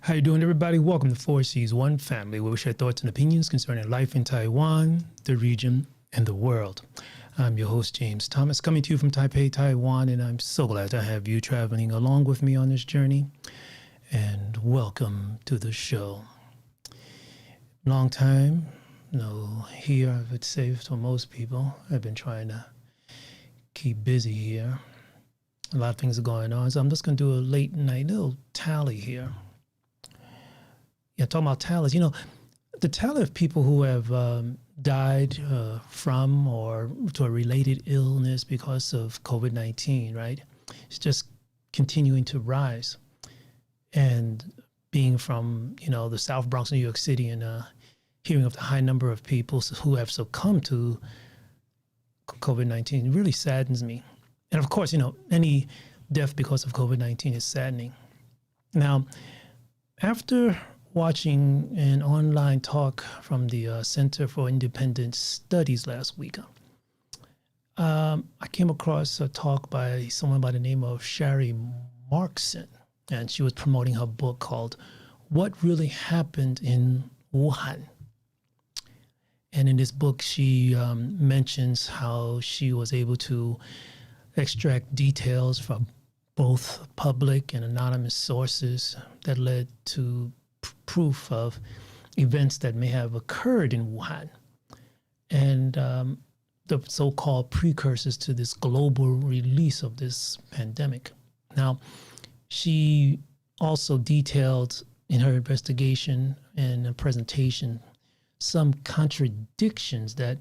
How you doing, everybody? Welcome to 4C's One Family, where we share thoughts and opinions concerning life in Taiwan, the region, and the world. I'm your host, James Thomas, coming to you from Taipei, Taiwan, and I'm so glad to have you traveling along with me on this journey. And welcome to the show. Long time, here, I would say, for most people. I've been trying to keep busy here. A lot of things are going on, so I'm just going to do a late night little tally here. Yeah, talking about tallies, the tally of people who have died from or to a related illness because of COVID-19, right? It's just continuing to rise. And being from, the South Bronx, New York City, and hearing of the high number of people who have succumbed to COVID-19 really saddens me. And of course, any death because of COVID-19 is saddening. Now, after watching an online talk from the Center for Independent Studies last week, I came across a talk by someone by the name of Sherry Markson, and she was promoting her book called What Really Happened in Wuhan. And in this book, she mentions how she was able to extract details from both public and anonymous sources that led to proof of events that may have occurred in Wuhan and the so-called precursors to this global release of this pandemic. Now, she also detailed in her investigation and a presentation some contradictions that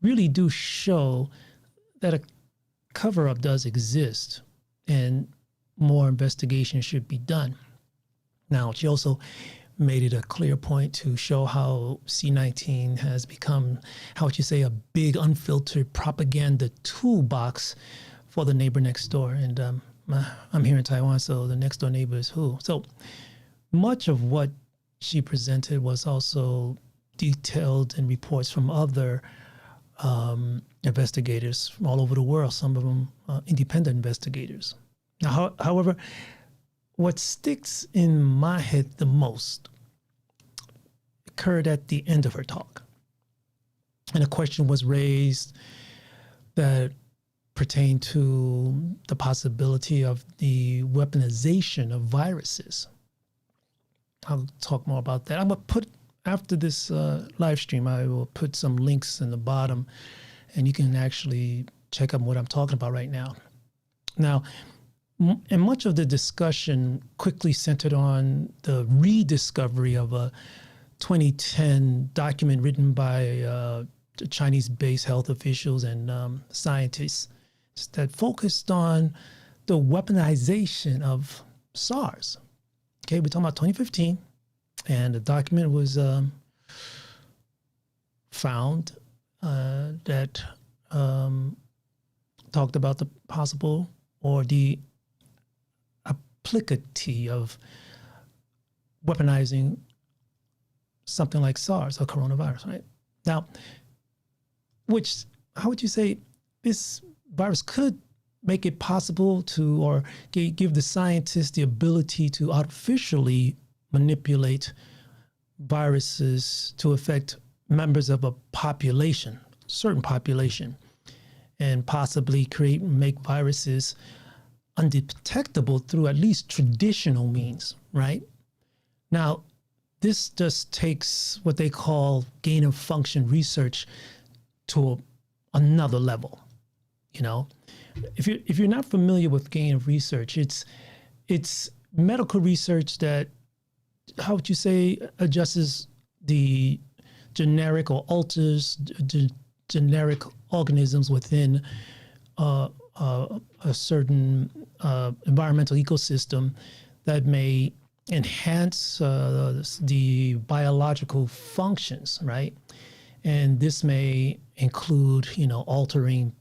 really do show that a cover-up does exist and more investigation should be done. Now, she also made it a clear point to show how C-19 has become, how would you say, a big unfiltered propaganda toolbox for the neighbor next door. And I'm here in Taiwan, so the next door neighbor is who? So much of what she presented was also detailed in reports from other investigators from all over the world, some of them independent investigators. Now, however, what sticks in my head the most occurred at the end of her talk. And a question was raised that pertained to the possibility of the weaponization of viruses. I'll talk more about that. I'm going to put, after this live stream, I will put some links in the bottom, and you can actually check out what I'm talking about right now. Now, and much of the discussion quickly centered on the rediscovery of a 2010 document written by Chinese-based health officials and scientists that focused on the weaponization of Sars. Okay, we're talking about 2015, and the document was found that talked about the possible or the applicability of weaponizing something like SARS or coronavirus, right? Now, how would you say this virus could make it possible to, or give the scientists the ability to artificially manipulate viruses to affect members of a population, certain population, and possibly make viruses undetectable through at least traditional means, right? Now, this just takes what they call gain-of-function research to another level. If you're not familiar with gain of research, it's medical research that, how would you say, adjusts the generic or alters generic organisms within a certain environmental ecosystem that may enhance the biological functions, right? And this may include, altering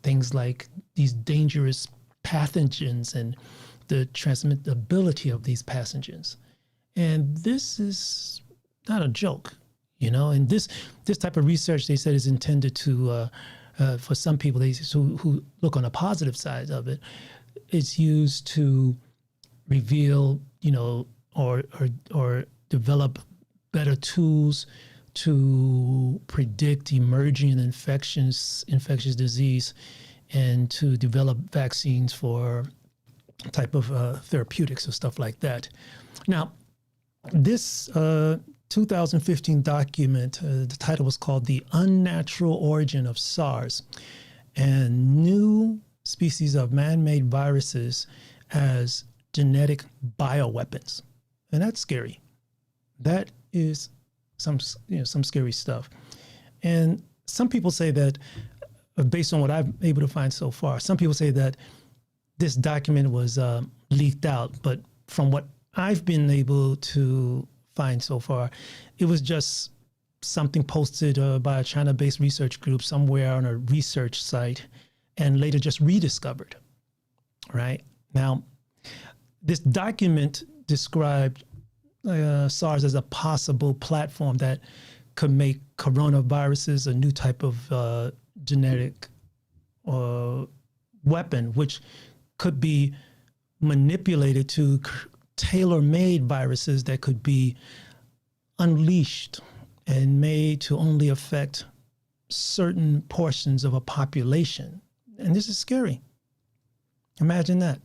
things like these dangerous pathogens and the transmittability of these pathogens. And this is not a joke, and this type of research, they said, is intended to, for some people who look on the positive side of it, it's used to reveal, or develop better tools to predict emerging infectious disease and to develop vaccines for type of therapeutics or stuff like that. Now, this 2015 document, the title was called The Unnatural Origin of Sars and New Species of Man-Made Viruses as Genetic Bioweapons. And that's scary. That is some scary stuff. And some people say that, based on what I've been able to find so far, some people say that this document was leaked out, but from what I've been able to find so far, it was just something posted by a China-based research group somewhere on a research site and later just rediscovered, right? Now, this document described SARS as a possible platform that could make coronaviruses a new type of genetic weapon, which could be manipulated to tailor-made viruses that could be unleashed and made to only affect certain portions of a population. And this is scary. Imagine that.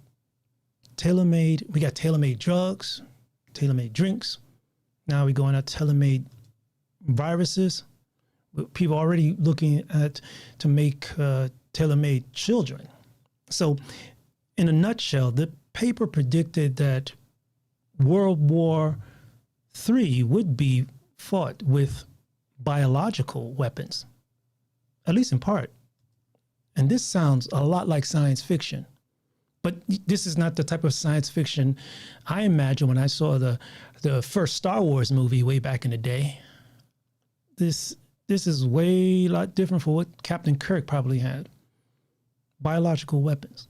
Tailor-made, we got tailor-made drugs, tailor-made drinks. Now we're going at tailor-made viruses. People are already looking at to make tailor-made children. So in a nutshell, the paper predicted that World War III would be fought with biological weapons, at least in part. And this sounds a lot like science fiction. But this is not the type of science fiction I imagined when I saw the first Star Wars movie way back in the day. This is way a lot different from what Captain Kirk probably had. Biological weapons.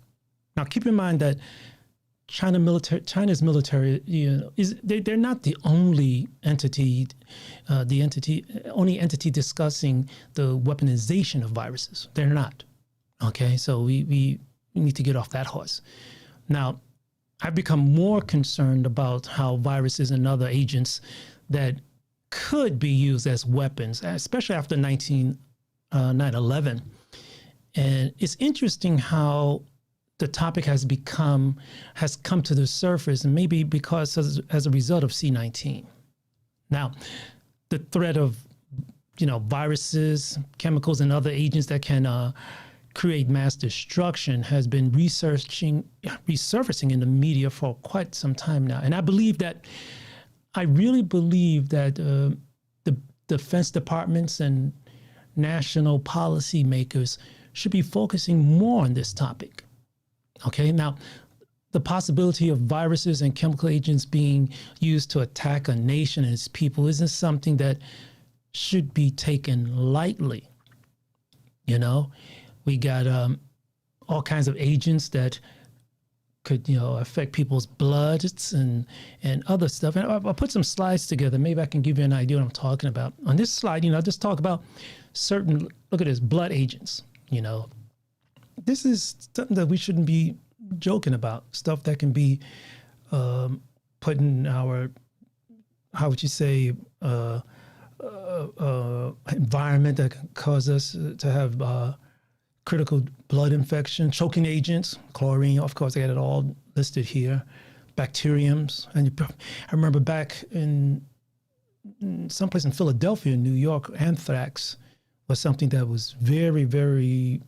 Now, keep in mind that China's military, they're not the only entity, only entity discussing the weaponization of viruses. They're not. Okay, so we need to get off that horse. Now, I've become more concerned about how viruses and other agents that could be used as weapons, especially after 9/11. And it's interesting how the topic has come to the surface, and maybe because as a result of C-19. Now, the threat of viruses, chemicals, and other agents that can create mass destruction has been resurfacing in the media for quite some time now. And I really believe that the defense departments and national policy makers should be focusing more on this topic. Okay, now the possibility of viruses and chemical agents being used to attack a nation and its people isn't something that should be taken lightly. We got all kinds of agents that could, affect people's bloods and other stuff. And I'll put some slides together. Maybe I can give you an idea what I'm talking about. On this slide, I'll just talk about certain, look at this, blood agents, This is something that we shouldn't be joking about, stuff that can be put in our, how would you say, environment that can cause us to have critical blood infection, choking agents, chlorine, of course, I got it all listed here, bacteriums. And I remember back in someplace in Philadelphia, New York, anthrax was something that was very, very,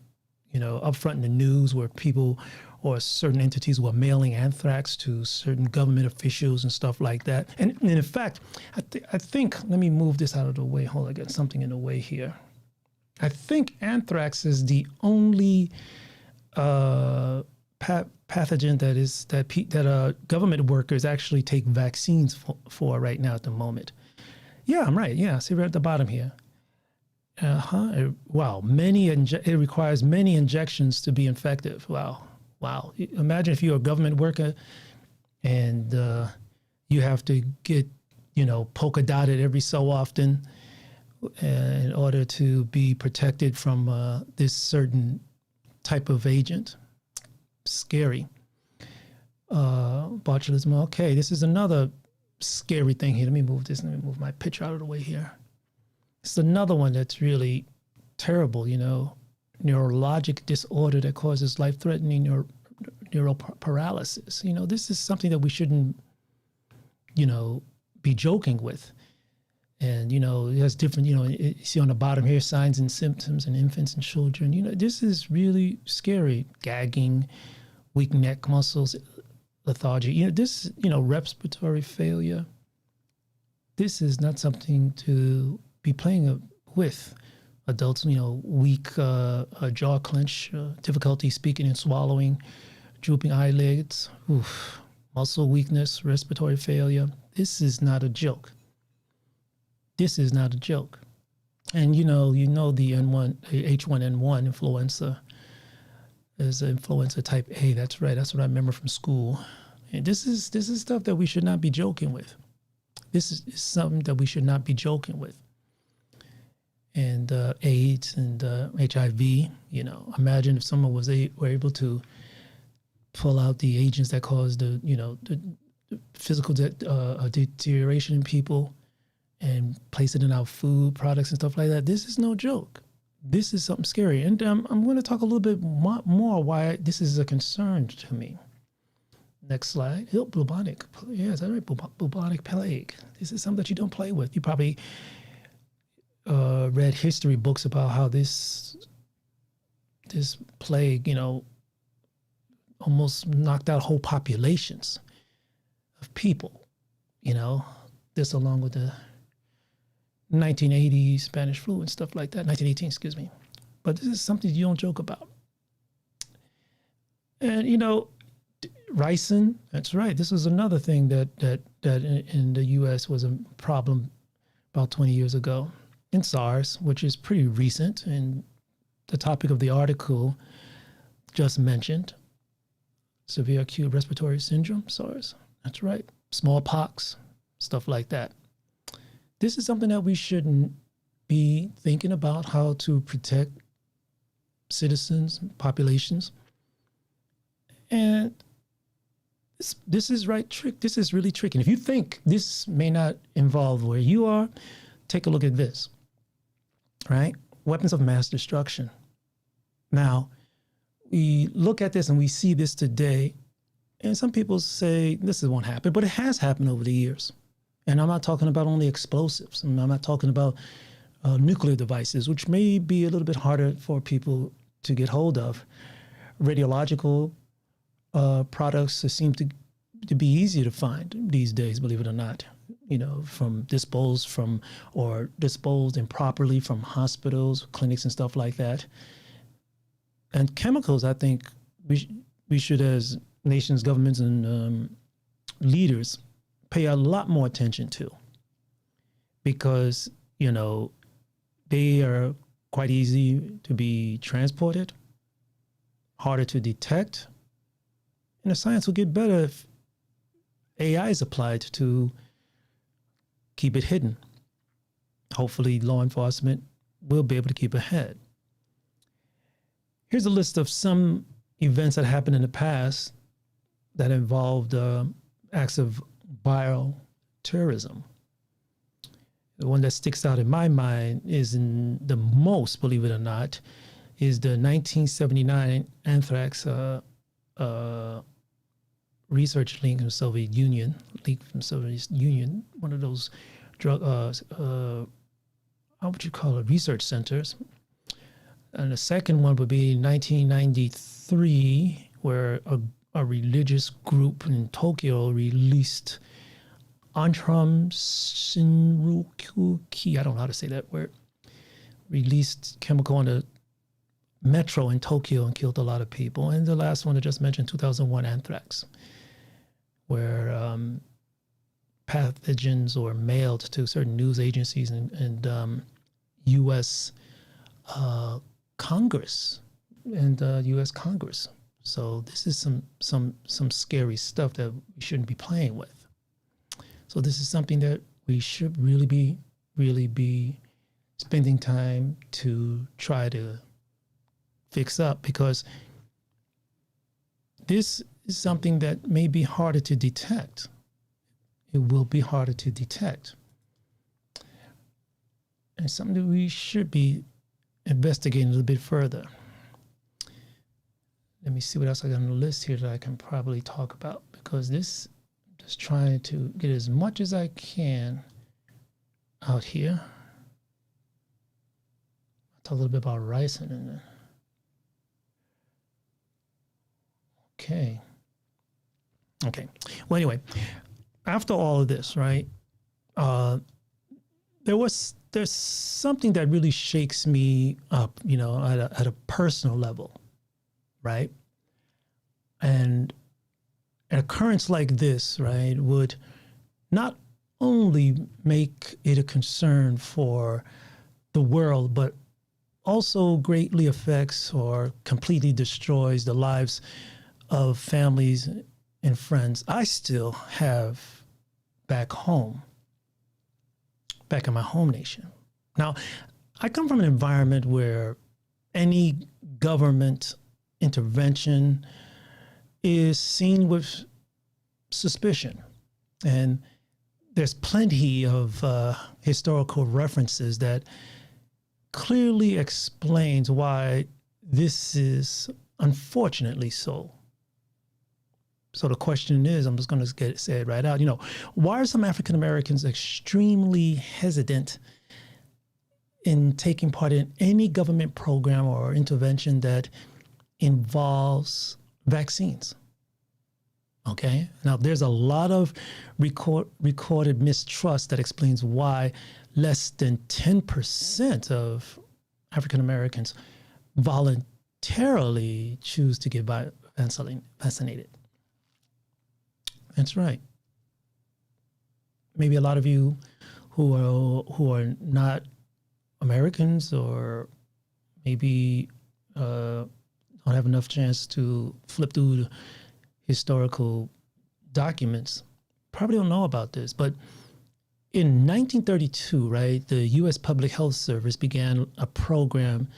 up front in the news, where people or certain entities were mailing anthrax to certain government officials and stuff like that. And in fact, I think, let me move this out of the way. Hold on, I got something in the way here. I think anthrax is the only pathogen that government workers actually take vaccines for right now at the moment. Yeah, I'm right. Yeah, see right at the bottom here. Wow, it requires many injections to be effective. Wow. Imagine if you're a government worker and you have to get, polka dotted every so often in order to be protected from this certain type of agent. Scary. Botulism. Okay, this is another scary thing here. Let me move this. Let me move my picture out of the way here. It's another one that's really terrible, neurologic disorder that causes life-threatening neural paralysis. This is something that we shouldn't, be joking with. And, it has different, you see on the bottom here, signs and symptoms in infants and children. This is really scary. Gagging, weak neck muscles, lethargy. This, respiratory failure. This is not something to be playing with. Adults, weak jaw clench, difficulty speaking and swallowing, drooping eyelids, muscle weakness, respiratory failure. This is not a joke. This is not a joke. And the H1N1 influenza is influenza type A. That's right. That's what I remember from school. And this is stuff that we should not be joking with. This is something that we should not be joking with. And AIDS and HIV, imagine if someone were able to pull out the agents that cause the physical deterioration in people and place it in our food products and stuff like that. This is no joke. This is something scary. And I'm going to talk a little bit more why this is a concern to me. Next slide. Bubonic. Yeah, is that right? Bubonic Plague. This is something that you don't play with. You probably read history books about how this plague, almost knocked out whole populations of people. This along with the 1980 Spanish flu and stuff like that, 1918, excuse me. But this is something you don't joke about. And, ricin, that's right. This was another thing that in the U.S. was a problem about 20 years ago. And SARS, which is pretty recent, and the topic of the article just mentioned, severe acute respiratory syndrome, SARS, that's right, smallpox, stuff like that. This is something that we shouldn't be thinking about, how to protect citizens, populations. And this is this is really tricky. And if you think this may not involve where you are, take a look at this. Right? Weapons of mass destruction. Now, we look at this and we see this today, and some people say this won't happen, but it has happened over the years. And I'm not talking about only explosives. I'm not talking about nuclear devices, which may be a little bit harder for people to get hold of. Radiological products seem to be easier to find these days, believe it or not. Disposed improperly from hospitals, clinics, and stuff like that. And chemicals, I think we should, as nations, governments, and leaders, pay a lot more attention to, because, they are quite easy to be transported, harder to detect, and the science will get better if AI is applied to keep it hidden. Hopefully, law enforcement will be able to keep ahead. Here's a list of some events that happened in the past that involved acts of bioterrorism. The one that sticks out in my mind is in the most, believe it or not, is the 1979 Anthrax research link from the Soviet Union, one of those drug, how would you call it, research centers. And the second one would be 1993, where a religious group in Tokyo released Shinrukuki, I don't know how to say that word, released chemical on the metro in Tokyo and killed a lot of people. And the last one I just mentioned, 2001 Anthrax, where pathogens were mailed to certain news agencies and U.S. Congress and U.S. Congress. So this is some scary stuff that we shouldn't be playing with. So this is something that we should really be spending time to try to fix up, because this is something that may be harder to detect. it will be harder to detect. And it's something that we should be investigating a little bit further. Let me see what else I got on the list here that I can probably talk about, because this, just trying to get as much as I can out here. I'll talk a little bit about rice and then. Okay. Well, anyway, after all of this, right, there's something that really shakes me up, at a personal level, right? And an occurrence like this, right, would not only make it a concern for the world, but also greatly affects or completely destroys the lives of families and friends I still have back home, back in my home nation. Now, I come from an environment where any government intervention is seen with suspicion. And there's plenty of historical references that clearly explains why this is unfortunately so. So the question is, I'm just going to say it right out, why are some African Americans extremely hesitant in taking part in any government program or intervention that involves vaccines? Okay. Now, there's a lot of recorded mistrust that explains why less than 10% of African Americans voluntarily choose to get vaccinated. That's right. Maybe a lot of you who are not Americans, or maybe don't have enough chance to flip through the historical documents, probably don't know about this. But in 1932, right, the U.S. Public Health Service began a program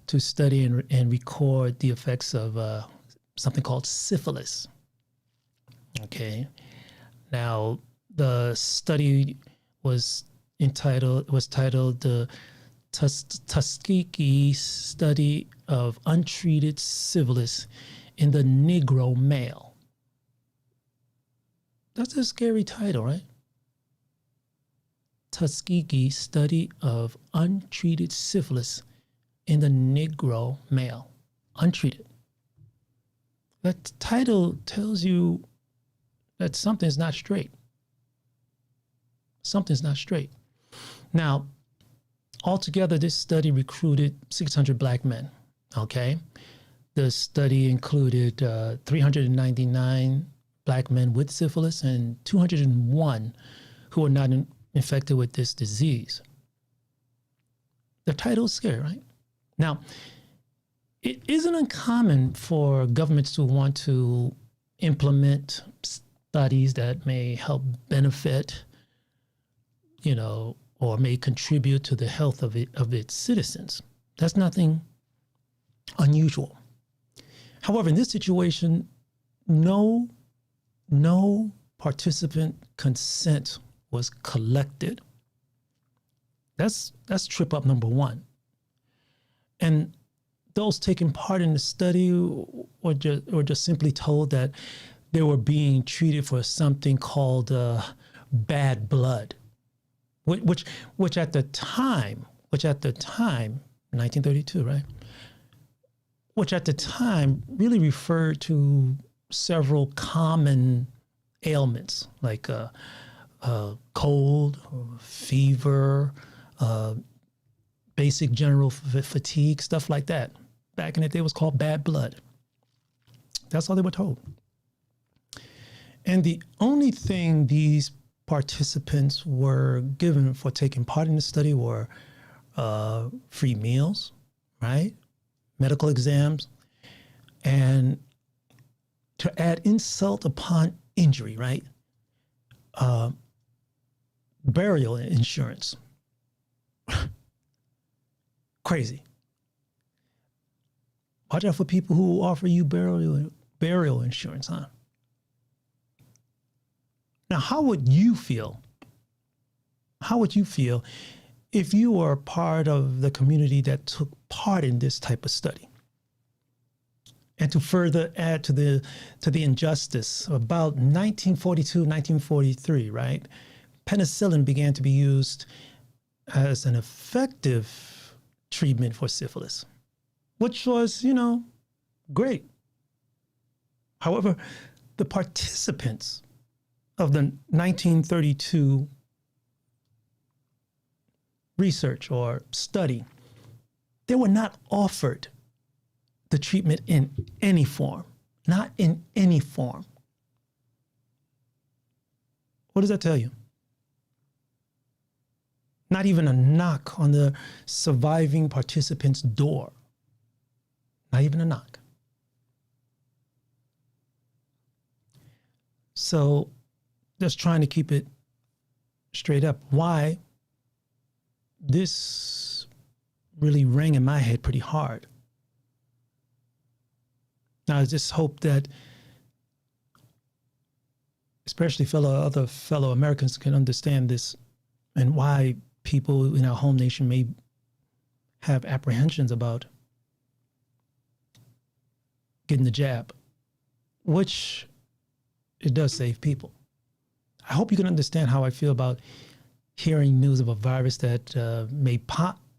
to study and record the effects of something called syphilis. Okay. Now, the study was titled the Tuskegee Study of Untreated Syphilis in the Negro Male. That's a scary title, right? Tuskegee Study of Untreated Syphilis in the Negro Male. Untreated. That title tells you that something's not straight. Something's not straight. Now, altogether, this study recruited 600 black men, okay? The study included 399 black men with syphilis and 201 who were not infected with this disease. The title's scary, right? Now, it isn't uncommon for governments to want to implement studies that may help benefit, or may contribute to the health of its citizens. That's nothing unusual. However, in this situation, no participant consent was collected. That's trip up number one. And those taking part in the study were just simply told that they were being treated for something called bad blood, which at the time, 1932, right? Which at the time really referred to several common ailments like cold, fever, basic general fatigue, stuff like that. Back in the day, it was called bad blood. That's all they were told. And the only thing these participants were given for taking part in the study were free meals, right? Medical exams, and to add insult upon injury, right? Burial insurance. Crazy. Watch out for people who offer you burial insurance, huh? Now, how would you feel? How would you feel if you were part of the community that took part in this type of study? And to further add to the injustice, about 1942, 1943, right? Penicillin began to be used as an effective treatment for syphilis, which was, great. However, the participants of the 1932 research or study, they were not offered the treatment in any form, not in any form. What does that tell you? Not even a knock on the surviving participant's door. Not even a knock. So just trying to keep it straight up, why this really rang in my head pretty hard. Now, I just hope that especially other fellow Americans can understand this and why people in our home nation may have apprehensions about getting the jab, which it does save people. I hope you can understand how I feel about hearing news of a virus that may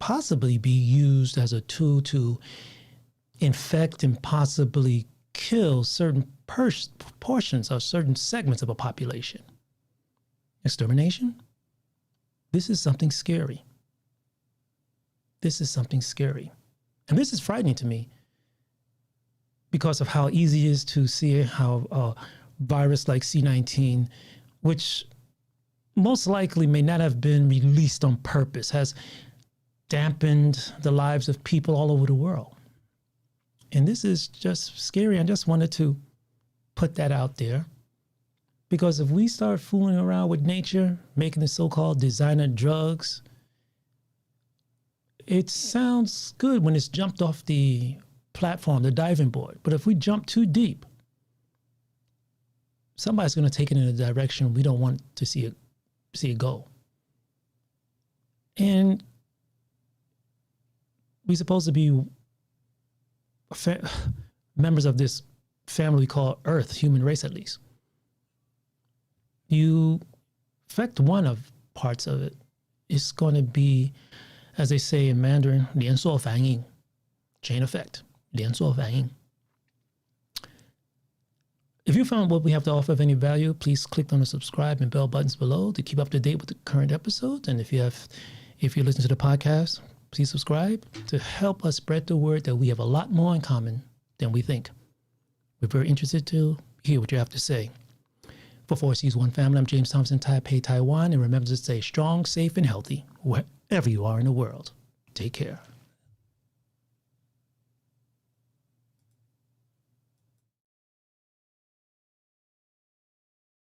possibly be used as a tool to infect and possibly kill certain portions or certain segments of a population. Extermination? This is something scary. This is something scary. And this is frightening to me because of how easy it is to see how a virus like C-19, which most likely may not have been released on purpose, has dampened the lives of people all over the world. And this is just scary. I just wanted to put that out there because if we start fooling around with nature, making the so-called designer drugs, it sounds good when it's jumped off the platform, the diving board. But if we jump too deep, somebody's going to take it in a direction we don't want to see it go. And we're supposed to be members of this family we call Earth, human race at least. You affect one of parts of it, it's going to be, as they say in Mandarin, 连锁反应, chain effect, 连锁反應. If you found what we have to offer of any value, please click on the subscribe and bell buttons below to keep up to date with the current episodes. And if you listen to the podcast, please subscribe to help us spread the word that we have a lot more in common than we think. We're very interested to hear what you have to say. For 4C's One Family, I'm James Thompson, Taipei, Taiwan. And remember to stay strong, safe, and healthy wherever you are in the world. Take care.